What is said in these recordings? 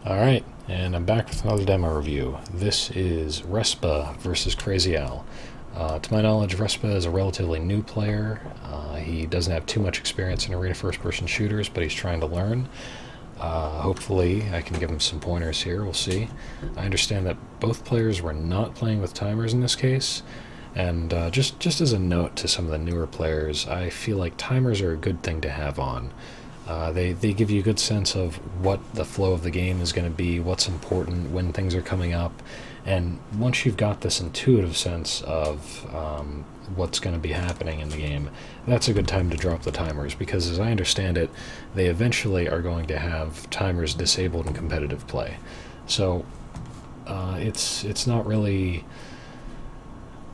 Alright, and I'm back with another demo review. This is Respa versus CrazyAl. To my knowledge, Respa is a relatively new player. He doesn't have too much experience in arena first-person shooters, but he's trying to learn. Hopefully I can give him some pointers here, we'll see. I understand that both players were not playing with timers in this case, and just as a note to some of the newer players, I feel like timers are a good thing to have on. They give you a good sense of what the flow of the game is going to be, what's important, when things are coming up, and once you've got this intuitive sense of what's going to be happening in the game, that's a good time to drop the timers, because as I understand it, they eventually are going to have timers disabled in competitive play. So it's not really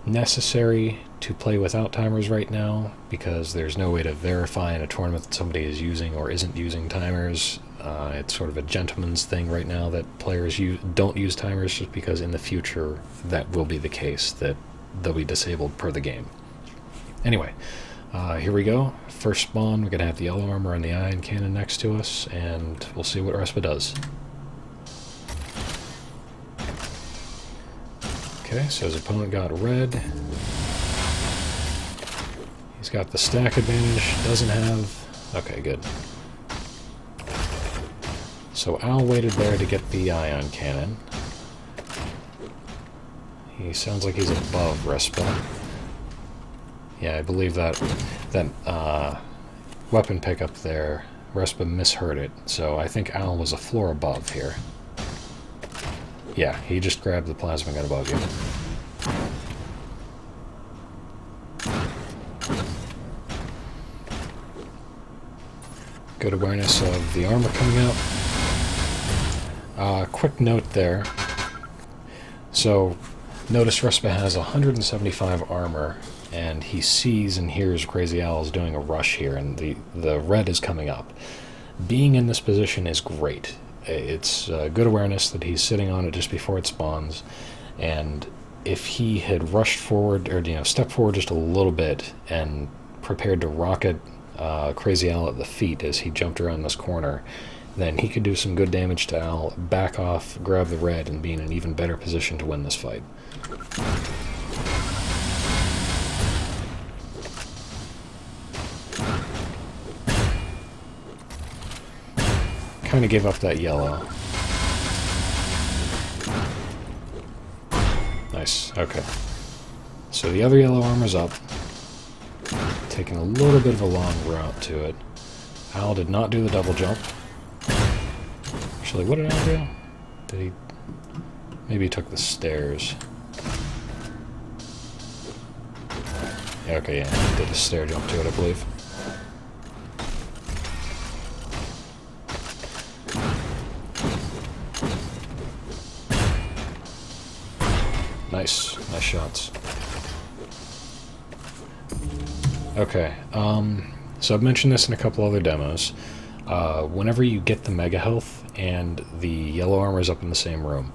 necessary to play without timers right now, because there's no way to verify in a tournament that somebody is using or isn't using timers. It's sort of a gentleman's thing right now that players don't use timers, just because in the future that will be the case, that they'll be disabled per the game. Anyway, here we go. First spawn, we're going to have the yellow armor and the ion cannon next to us, and we'll see what Respa does. Okay, so his opponent got red. He's got the stack advantage, doesn't have... Okay, good. So Al waited there to get the ion cannon. He sounds like he's above Respa. Yeah, I believe that weapon pickup there, Respa misheard it, so I think Al was a floor above here. Yeah, he just grabbed the plasma gun above you. Good awareness of the armor coming out. Quick note there. So, notice Respa has 175 armor, and he sees and hears CrazyAl is doing a rush here, and the red is coming up. Being in this position is great. It's good awareness that he's sitting on it just before it spawns, and if he had rushed forward, or stepped forward just a little bit and prepared to rocket CrazyAl at the feet as he jumped around this corner, then he could do some good damage to Al, back off, grab the red, and be in an even better position to win this fight. Kind of gave up that yellow. Nice, okay. So the other yellow armor's up. Taking a little bit of a long route to it. Al did not do the double jump. Actually, what did Al do? Did he... Maybe he took the stairs. Yeah, okay, yeah, he did a stair jump to it, I believe. Nice shots. Okay, so I've mentioned this in a couple other demos. Whenever you get the mega health and the yellow armor is up in the same room,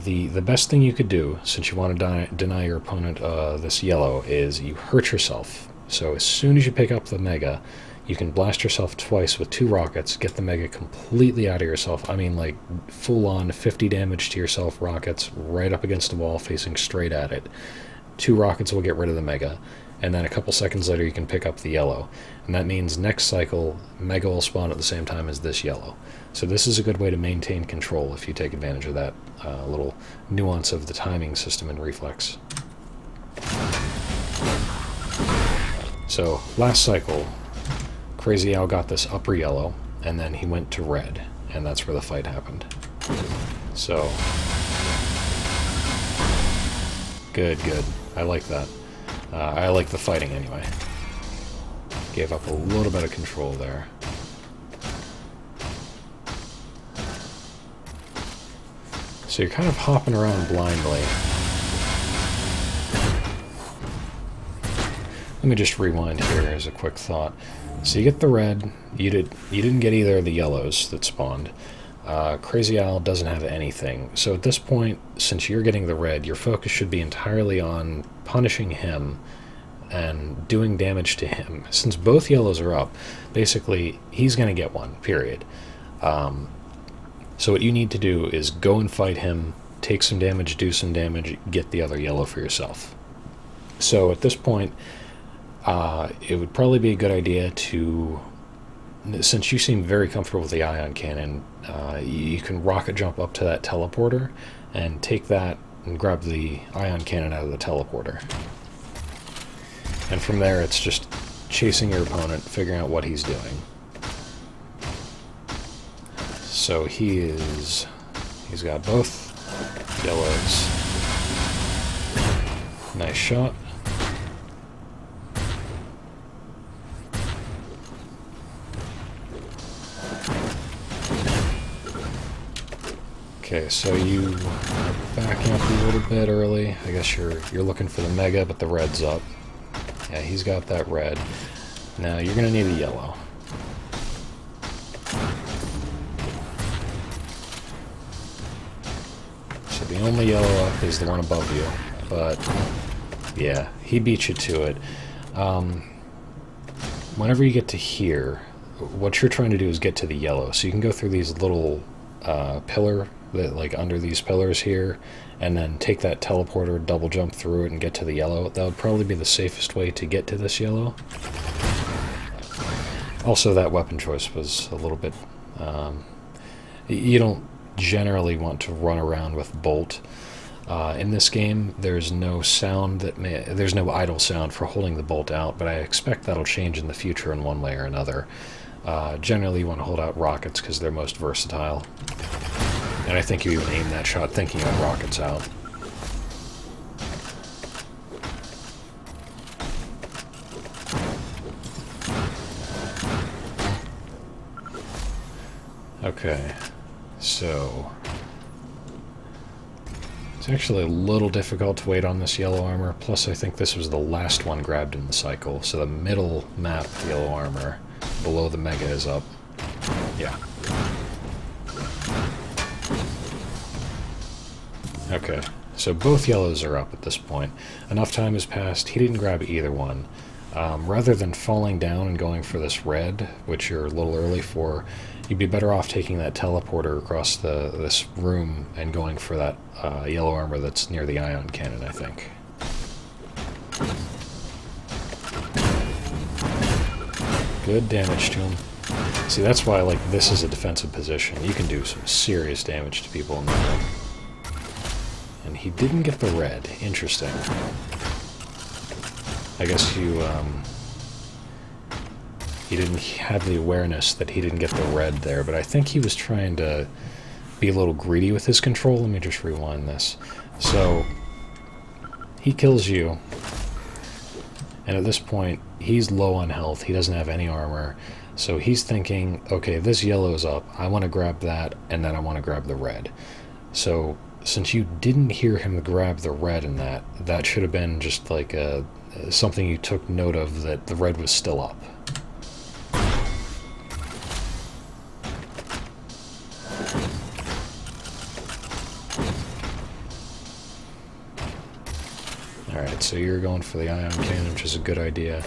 the best thing you could do, since you want to deny your opponent this yellow, is you hurt yourself. So as soon as you pick up the mega, you can blast yourself twice with 2 rockets, get the mega completely out of yourself. I mean, like, full-on 50 damage to yourself rockets right up against the wall facing straight at it. 2 rockets will get rid of the mega, and then a couple seconds later you can pick up the yellow. And that means next cycle, mega will spawn at the same time as this yellow. So this is a good way to maintain control if you take advantage of that little nuance of the timing system in Reflex. So, last cycle, CrazyAl got this upper yellow, and then he went to red, and that's where the fight happened. So, good. I like that. I like the fighting anyway. Gave up a little bit of control there. So you're kind of hopping around blindly. Let me just rewind here as a quick thought. So you get the red, you didn't get either of the yellows that spawned. CrazyAl doesn't have anything. So at this point, since you're getting the red, your focus should be entirely on punishing him and doing damage to him. Since both yellows are up, basically he's going to get one, period. So what you need to do is go and fight him, take some damage, do some damage, get the other yellow for yourself. So at this point, it would probably be a good idea to, since you seem very comfortable with the ion cannon, you can rocket jump up to that teleporter and take that and grab the ion cannon out of the teleporter. And from there, it's just chasing your opponent, figuring out what he's doing. So he's got both yellows. Nice shot. Okay, so you are backing up a little bit early. I guess you're looking for the mega, but the red's up. Yeah, he's got that red. Now you're gonna need a yellow. So the only yellow up is the one above you, but yeah, he beat you to it. Whenever you get to here, what you're trying to do is get to the yellow. So you can go through these little pillar, that like under these pillars here, and then take that teleporter, double jump through it, and get to the yellow. That would probably be the safest way to get to this yellow. Also, that weapon choice was a little bit... you don't generally want to run around with Bolt. In this game, there's no sound there's no idle sound for holding the bolt out, but I expect that'll change in the future in one way or another. Generally, you want to hold out rockets because they're most versatile. And I think you even aim that shot thinking you have rockets out. Okay, so it's actually a little difficult to wait on this yellow armor, plus I think this was the last one grabbed in the cycle, so the middle map yellow armor below the mega is up. Yeah. Okay, so both yellows are up at this point. Enough time has passed, he didn't grab either one. Rather than falling down and going for this red, which you're a little early for, you'd be better off taking that teleporter across this room and going for that yellow armor that's near the ion cannon, I think. Good damage to him. See, that's why, like, this is a defensive position. You can do some serious damage to people in that room. And he didn't get the red. Interesting. I guess you didn't have the awareness that he didn't get the red there, but I think he was trying to be a little greedy with his control. Let me just rewind this. So, he kills you, and at this point, he's low on health. He doesn't have any armor, so he's thinking, okay, this yellow's up. I want to grab that, and then I want to grab the red. So, since you didn't hear him grab the red in that should have been just like something you took note of, that the red was still up. Alright, so you're going for the ion cannon, which is a good idea.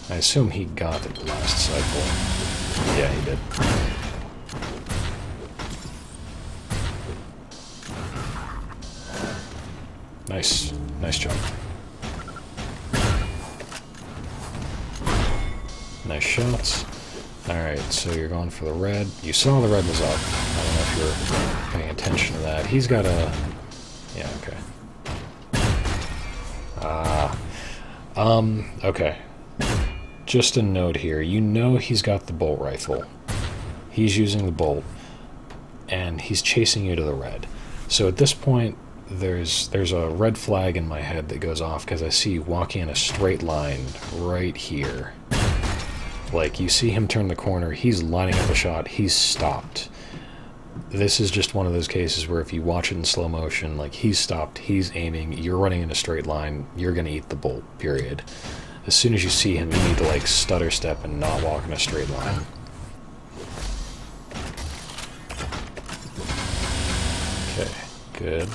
I assume he got it last cycle. Yeah, he did. Nice. Nice jump. Nice shots. Alright, so you're going for the red. You saw the red was up. I don't know if you're paying attention to that. He's got a... Yeah, okay. Okay. Just a note here. You know he's got the bolt rifle. He's using the bolt. And he's chasing you to the red. So at this point, there's a red flag in my head that goes off because I see you walking in a straight line right here. Like, you see him turn the corner, he's lining up a shot, he's stopped. This is just one of those cases where if you watch it in slow motion, like, he's stopped, he's aiming, you're running in a straight line, you're gonna eat the bolt, period. As soon as you see him, you need to, like, stutter step and not walk in a straight line. Okay, good.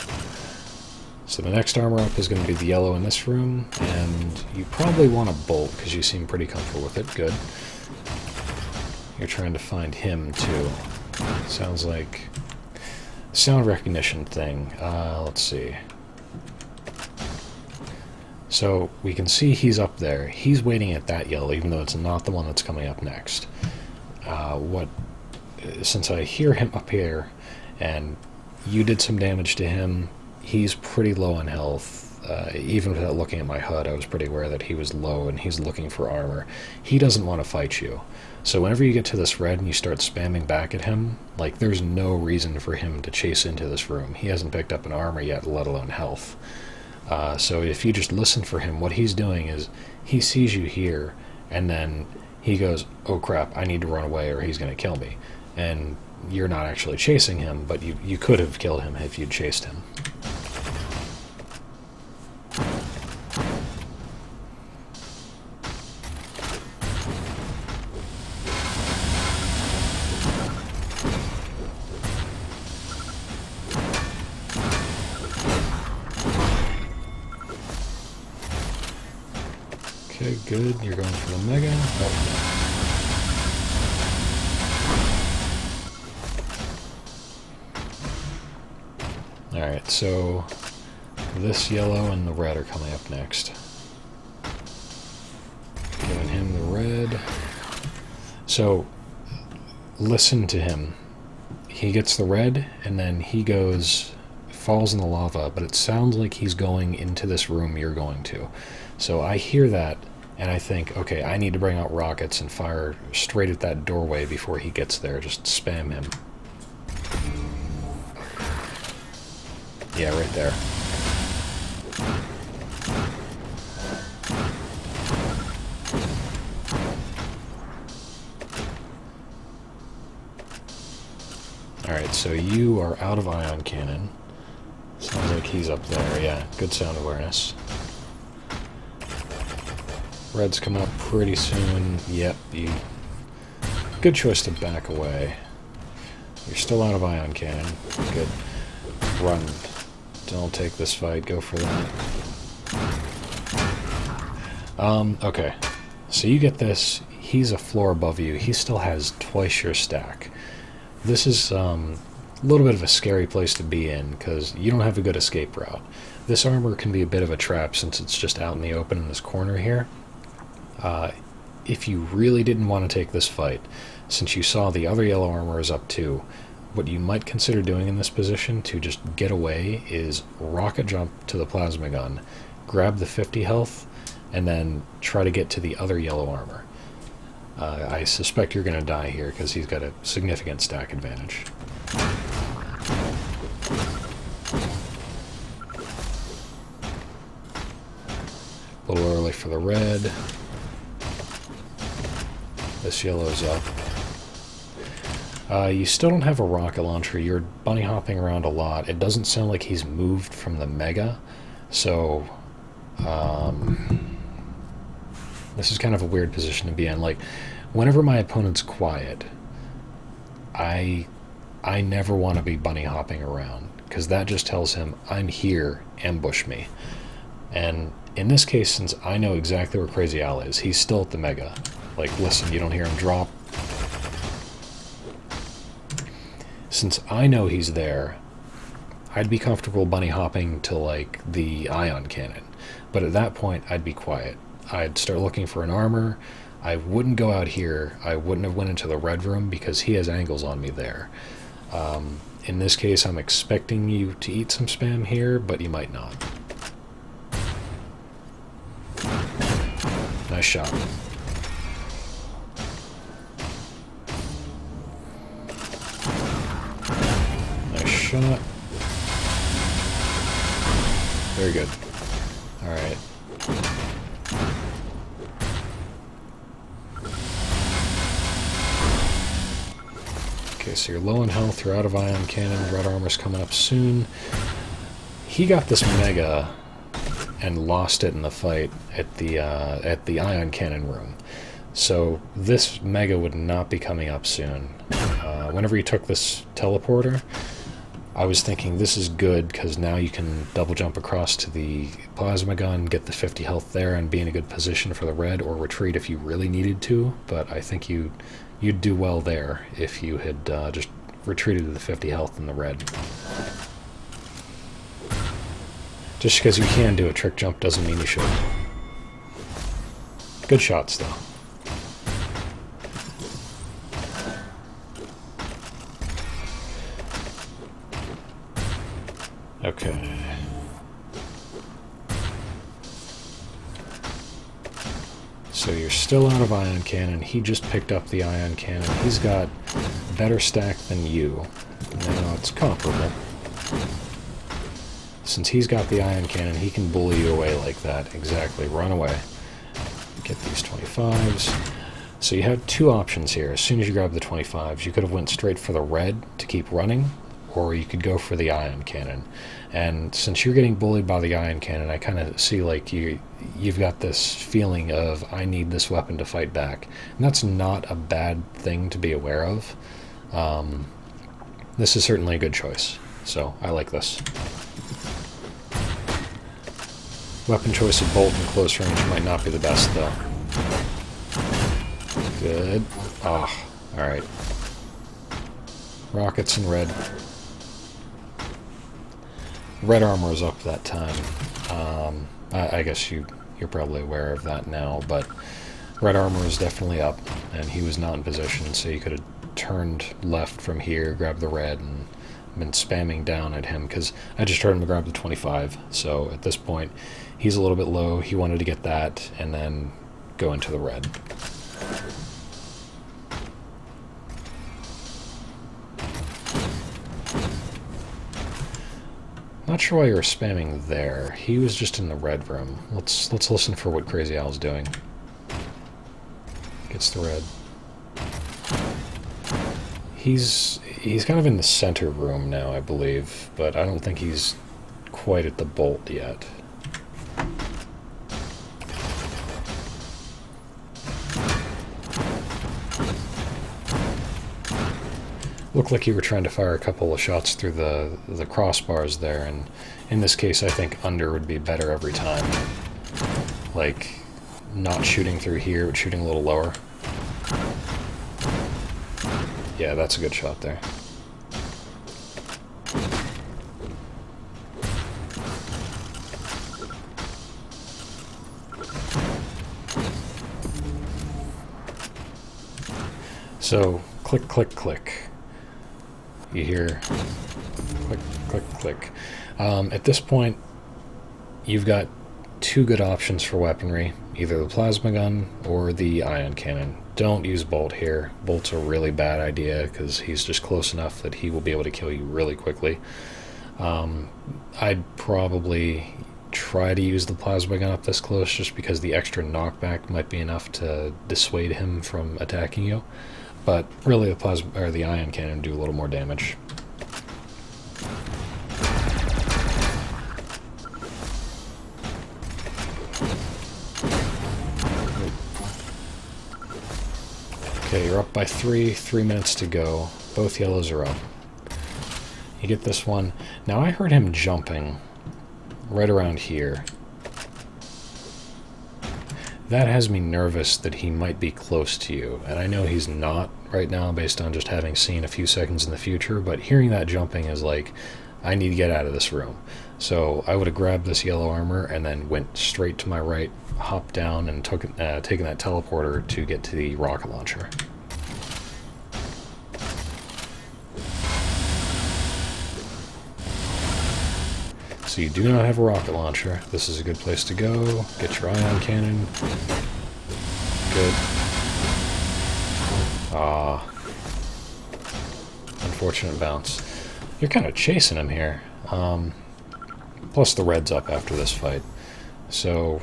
So the next armor up is going to be the yellow in this room, and you probably want a bolt because you seem pretty comfortable with it. Good. You're trying to find him, too. Sounds like sound recognition thing. Let's see. So we can see he's up there. He's waiting at that yellow, even though it's not the one that's coming up next. Since I hear him up here, and you did some damage to him, he's pretty low on health. Even without looking at my HUD, I was pretty aware that he was low and he's looking for armor. He doesn't want to fight you. So whenever you get to this red and you start spamming back at him, like, there's no reason for him to chase into this room. He hasn't picked up an armor yet, let alone health. So if you just listen for him, what he's doing is he sees you here, and then he goes, oh crap, I need to run away or he's going to kill me. And you're not actually chasing him, but you could have killed him if you'd chased him. Okay, good. You're going for the mega. Oh. Alright, so this yellow and the red are coming up next. Giving him the red. So, listen to him. He gets the red, and then he falls in the lava, but it sounds like he's going into this room you're going to. So I hear that, and I think, okay, I need to bring out rockets and fire straight at that doorway before he gets there. Just spam him. Yeah, right there. Alright, so you are out of ion cannon. Sounds like he's up there. Yeah, good sound awareness. Red's come up pretty soon. Yep, good choice to back away. You're still out of ion cannon. Good. Run. Don't take this fight. Go for that. Okay. So you get this. He's a floor above you. He still has twice your stack. This is a little bit of a scary place to be in, because you don't have a good escape route. This armor can be a bit of a trap since it's just out in the open in this corner here. If you really didn't want to take this fight, since you saw the other yellow armor is up too, what you might consider doing in this position to just get away is rocket jump to the plasma gun, grab the 50 health, and then try to get to the other yellow armor. I suspect you're going to die here because he's got a significant stack advantage. A little early for the red. This yellow's up. You still don't have a rocket launcher. You're bunny hopping around a lot. It doesn't sound like he's moved from the mega, so this is kind of a weird position to be in. Like, whenever my opponent's quiet, I never want to be bunny hopping around, because that just tells him, I'm here, ambush me. And in this case, since I know exactly where CrazyAl is, he's still at the mega. Like, listen, you don't hear him drop. Since I know he's there, I'd be comfortable bunny hopping to, like, the ion cannon. But at that point, I'd be quiet. I'd start looking for an armor. I wouldn't go out here. I wouldn't have went into the red room because he has angles on me there. In this case, I'm expecting you to eat some spam here, but you might not. Nice shot. Nice shot. Very good. Alright. Okay, so you're low on health, you're out of ion cannon, red armor's coming up soon. He got this mega and lost it in the fight at the ion cannon room. So this mega would not be coming up soon. Whenever you took this teleporter, I was thinking this is good because now you can double jump across to the plasma gun, get the 50 health there, and be in a good position for the red, or retreat if you really needed to. But I think you'd do well there if you had just retreated to the 50 health in the red. Just because you can do a trick jump doesn't mean you should. Good shots, though. Okay. So you're still out of ion cannon. He just picked up the ion cannon. He's got a better stack than you. Now it's comparable. Since he's got the ion cannon, he can bully you away like that. Exactly. Run away. Get these 25s. So you have two options here. As soon as you grab the 25s, you could have went straight for the red to keep running, or you could go for the ion cannon. And since you're getting bullied by the ion cannon, I kind of see like you've got this feeling of, I need this weapon to fight back. And that's not a bad thing to be aware of. This is certainly a good choice. So I like this. Weapon choice of bolt in close range might not be the best, though. Good. Ah, alright. Rockets in red. Red armor is up that time. I guess you're probably aware of that now, but red armor is definitely up, and he was not in position, so you could have turned left from here, grabbed the red, and been spamming down at him, because I just heard him grab the 25, so at this point, he's a little bit low. He wanted to get that, and then go into the red. Not sure why you were spamming there. He was just in the red room. Let's listen for what CrazyAl's doing. Gets the red. He's kind of in the center room now, I believe, but I don't think he's quite at the bolt yet. Looked like you were trying to fire a couple of shots through the crossbars there, and in this case I think under would be better every time. Like, not shooting through here, but shooting a little lower. Yeah, that's a good shot there. So, click, click, click. You hear click, click, click. At this point, you've got two good options for weaponry, either the plasma gun or the ion cannon. Don't use bolt here. Bolt's a really bad idea because he's just close enough that he will be able to kill you really quickly. I'd probably try to use the plasma gun up this close just because the extra knockback might be enough to dissuade him from attacking you. But really, the plasma or the ion cannon do a little more damage. Okay, you're up by 3 minutes to go. Both yellows are up. You get this one. Now I heard him jumping right around here. That has me nervous that he might be close to you, and I know he's not right now based on just having seen a few seconds in the future, but hearing that jumping is like, I need to get out of this room. So I would have grabbed this yellow armor and then went straight to my right, hopped down, and taken that teleporter to get to the rocket launcher. So you do not have a rocket launcher. This is a good place to go. Get your ion cannon. Good. Ah. Unfortunate bounce. You're kind of chasing him here. Plus the red's up after this fight. So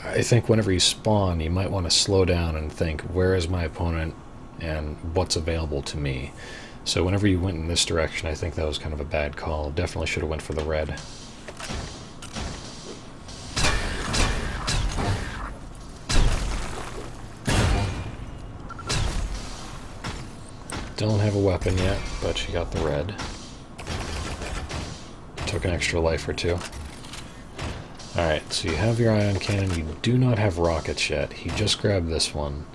I think whenever you spawn, you might want to slow down and think, where is my opponent and what's available to me? So whenever you went in this direction, I think that was kind of a bad call. Definitely should have went for the red. Don't have a weapon yet, but you got the red. Took an extra life or two. Alright, so you have your ion cannon. You do not have rockets yet. He just grabbed this one.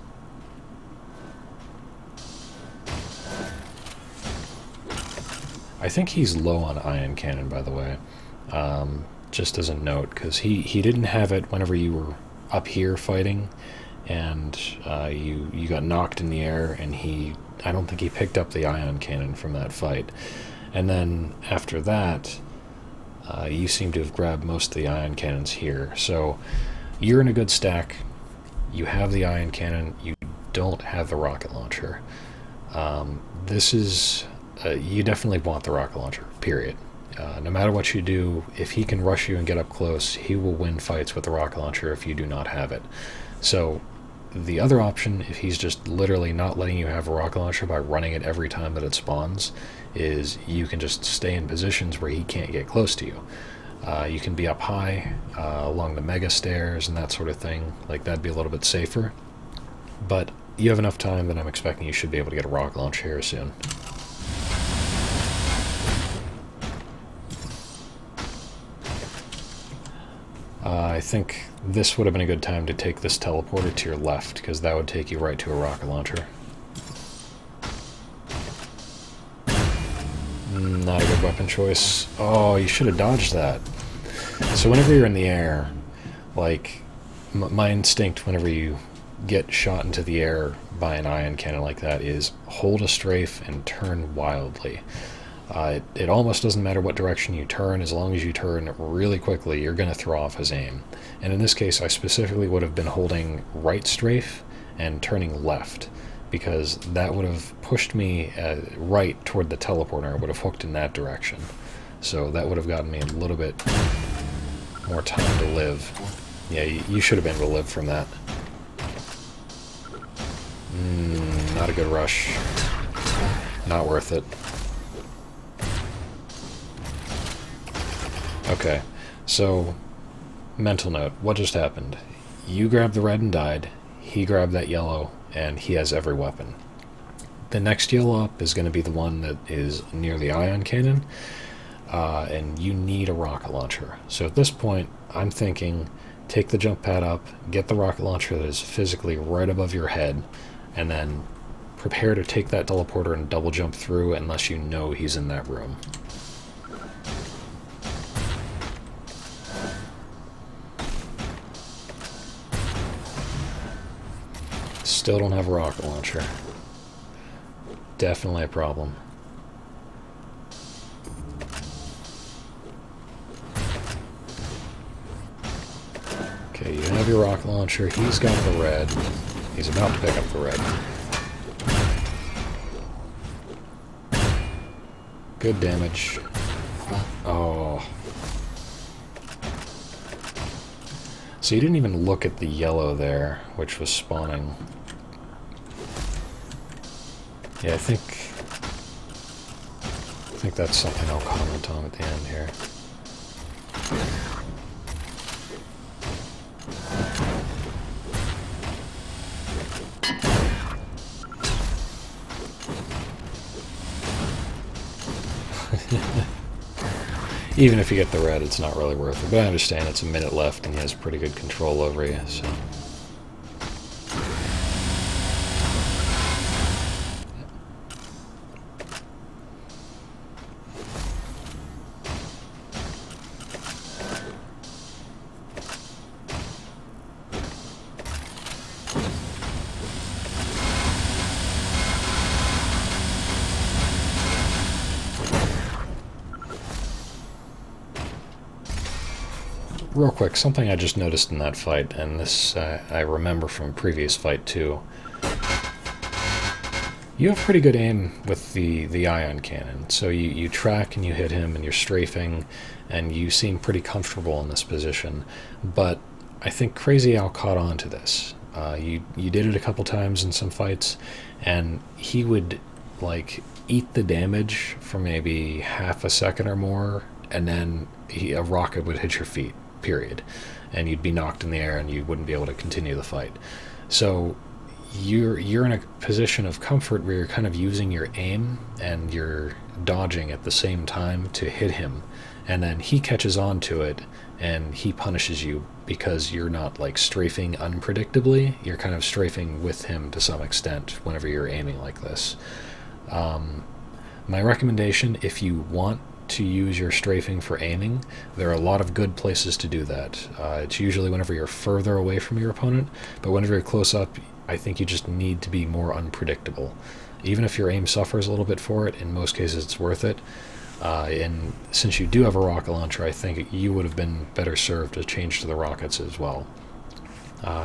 I think he's low on ion cannon, by the way. just as a note, because he didn't have it whenever you were up here fighting, and you got knocked in the air, and I don't think he picked up the ion cannon from that fight. And then after that, you seem to have grabbed most of the ion cannons here. So you're in a good stack. You have the ion cannon. You don't have the rocket launcher. This is... you definitely want the rocket launcher, period. No matter what you do, if he can rush you and get up close, he will win fights with the rocket launcher if you do not have it. So the other option, if he's just literally not letting you have a rocket launcher by running it every time that it spawns, is you can just stay in positions where he can't get close to you. You can be up high along the mega stairs and that sort of thing. Like, that'd be a little bit safer. But you have enough time that I'm expecting you should be able to get a rocket launcher here soon. I think this would have been a good time to take this teleporter to your left, because that would take you right to a rocket launcher. Not a good weapon choice. Oh, you should have dodged that. So whenever you're in the air, like, my instinct whenever you get shot into the air by an ion cannon like that is hold a strafe and turn wildly. It almost doesn't matter what direction you turn. As long as you turn really quickly, you're going to throw off his aim. And in this case, I specifically would have been holding right strafe and turning left, because that would have pushed me right toward the teleporter. It would have hooked in that direction. So that would have gotten me a little bit more time to live. Yeah, you should have been able to live from that. Not a good rush. Not worth it. Okay, so, mental note, what just happened? You grabbed the red and died, he grabbed that yellow, and he has every weapon. The next yellow up is going to be the one that is near the ion cannon, and you need a rocket launcher. So at this point, I'm thinking, take the jump pad up, get the rocket launcher that is physically right above your head, and then prepare to take that teleporter and double jump through unless you know he's in that room. Still don't have a rocket launcher. Definitely a problem. Okay, you have your rocket launcher. He's got the red. He's about to pick up the red. Good damage. Oh. So you didn't even look at the yellow there, which was spawning. Yeah, I think that's something I'll comment on at the end here. Even if you get the red, it's not really worth it. But I understand it's a minute left and he has pretty good control over you, so... Real quick, something I just noticed in that fight, and this I remember from a previous fight too. You have pretty good aim with the ion cannon, so you track and you hit him and you're strafing, and you seem pretty comfortable in this position. But I think CrazyAl caught on to this. You did it a couple times in some fights, and he would like eat the damage for maybe half a second or more, and then a rocket would hit your feet. Period. And you'd be knocked in the air and you wouldn't be able to continue the fight. So you're in a position of comfort where you're kind of using your aim and you're dodging at the same time to hit him, and then he catches on to it and he punishes you because you're not like strafing unpredictably. You're kind of strafing with him to some extent whenever you're aiming like this. My recommendation, if you want to use your strafing for aiming, there are a lot of good places to do that. It's usually whenever you're further away from your opponent, but whenever you're close up, I think you just need to be more unpredictable. Even if your aim suffers a little bit for it, in most cases it's worth it. And since you do have a rocket launcher, I think you would have been better served to change to the rockets as well.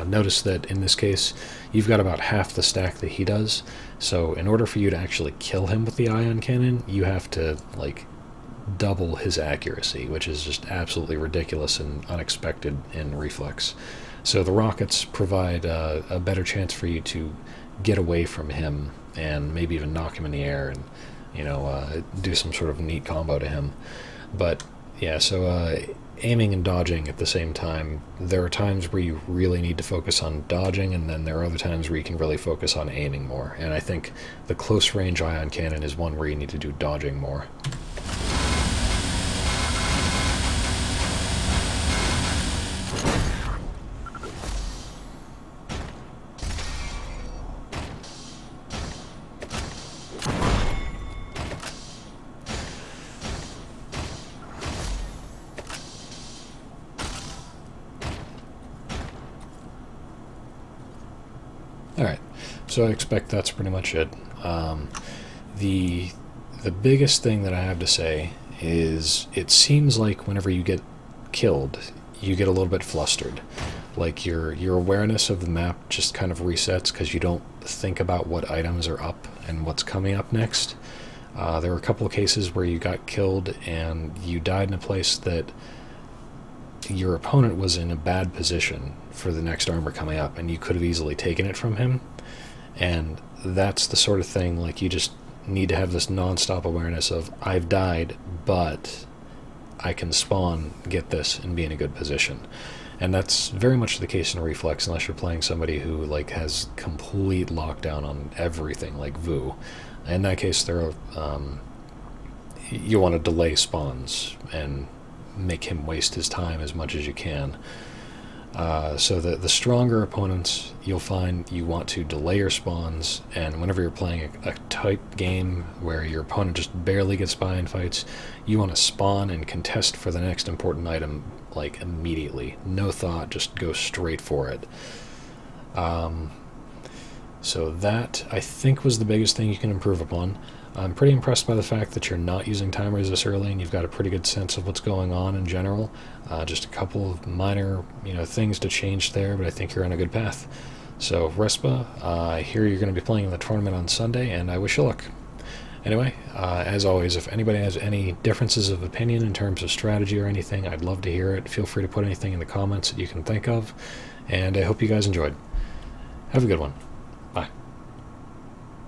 Notice that in this case, you've got about half the stack that he does, so in order for you to actually kill him with the ion cannon, you have to, like, double his accuracy, which is just absolutely ridiculous and unexpected in Reflex. So the rockets provide a better chance for you to get away from him and maybe even knock him in the air and, do some sort of neat combo to him. But yeah, so aiming and dodging at the same time, there are times where you really need to focus on dodging, and then there are other times where you can really focus on aiming more. And I think the close range ion cannon is one where you need to do dodging more. Alright, so I expect that's pretty much it. The biggest thing that I have to say is it seems like whenever you get killed, you get a little bit flustered. Like your awareness of the map just kind of resets because you don't think about what items are up and what's coming up next. There were a couple of cases where you got killed and you died in a place that your opponent was in a bad position for the next armor coming up, and you could have easily taken it from him. And that's the sort of thing, like, you just need to have this non-stop awareness of, I've died, but I can spawn, get this, and be in a good position. And that's very much the case in Reflex, unless you're playing somebody who, like, has complete lockdown on everything, like Vu. In that case, there are, you want to delay spawns and make him waste his time as much as you can. So the stronger opponents, you'll find you want to delay your spawns, and whenever you're playing a tight game where your opponent just barely gets by in fights, you want to spawn and contest for the next important item, like, immediately. No thought, just go straight for it. So that, I think, was the biggest thing you can improve upon. I'm pretty impressed by the fact that you're not using timers this early and you've got a pretty good sense of what's going on in general. Just a couple of minor, things to change there, but I think you're on a good path. So, Respa, I hear you're going to be playing in the tournament on Sunday, and I wish you luck. Anyway, as always, if anybody has any differences of opinion in terms of strategy or anything, I'd love to hear it. Feel free to put anything in the comments that you can think of, and I hope you guys enjoyed. Have a good one.